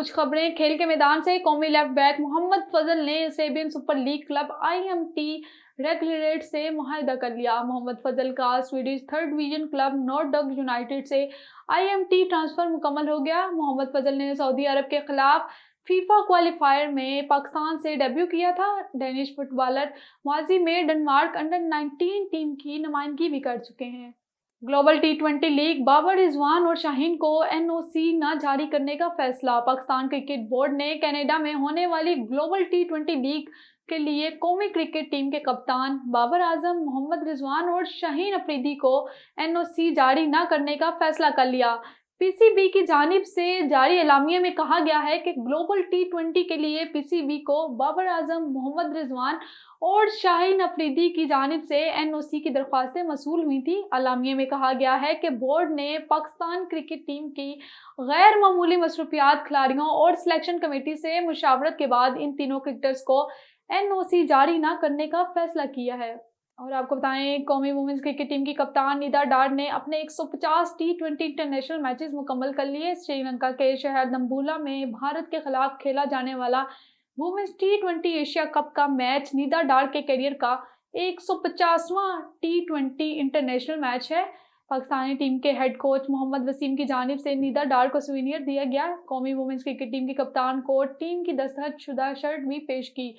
कुछ खबरें खेल के मैदान से। कौमी लेफ्ट बैक मोहम्मद फजल ने Arabian super league club IMT रेगुलरेट से मुआहदा कर लिया। मोहम्मद फजल का स्वीडिश थर्ड डिवीजन क्लब नॉर्डग यूनाइटेड से IMT ट्रांसफर मुकम्मल हो गया। मोहम्मद फजल ने सऊदी अरब के खिलाफ फीफा क्वालिफायर में पाकिस्तान से डेब्यू किया था। डेनिश फुटबॉलर माजी में डेनमार्क अंडर-19 टीम की नुमाइंदगी भी कर चुके हैं। Global T20 league Babar Rizwan और शाहीन को NOC न जारी करने का फैसला। पाकिस्तान क्रिकेट बोर्ड ने कनाडा में होने वाली ग्लोबल T20 लीग के लिए कौमी क्रिकेट टीम के कप्तान बाबर आजम, मोहम्मद रिजवान और शाहीन अफरीदी को NOC जारी न करने का फैसला कर लिया। PCB की जानिब से जारी एलामिया में कहा गया है कि ग्लोबल T20 के लिए PCB को बाबर आजम, मोहम्मद रिजवान और शाहीन अफरीदी की जानिब से NOC की दरख्वास्तें मसूल हुई थी। एलामिया में कहा गया है कि बोर्ड ने पाकिस्तान क्रिकेट टीम की गैर मामूली मसरूफियात, खिलाड़ियों और सिलेक्शन कमेटी से मुशावरत के बाद इन तीनों क्रिकेटर्स को NOC जारी न करने का फैसला किया है। और आपको बताएं, कौमी वुमेन्स क्रिकेट टीम की कप्तान निदा डार ने अपने 150 T20 इंटरनेशनल मैचेस मुकम्मल कर लिए। श्रीलंका के शहर दम्बुला में भारत के खिलाफ खेला जाने वाला वुमेन्स T20 एशिया कप का मैच निदा डार के करियर का 150वां T20 इंटरनेशनल मैच है। पाकिस्तानी टीम के हेड कोच मोहम्मद वसीम की जानिब से निदा डार को सुवेनियर दिया गया। कौमी वुमेन्स क्रिकेट टीम की कप्तान को टीम की दस्तखत शुदा शर्ट भी पेश की।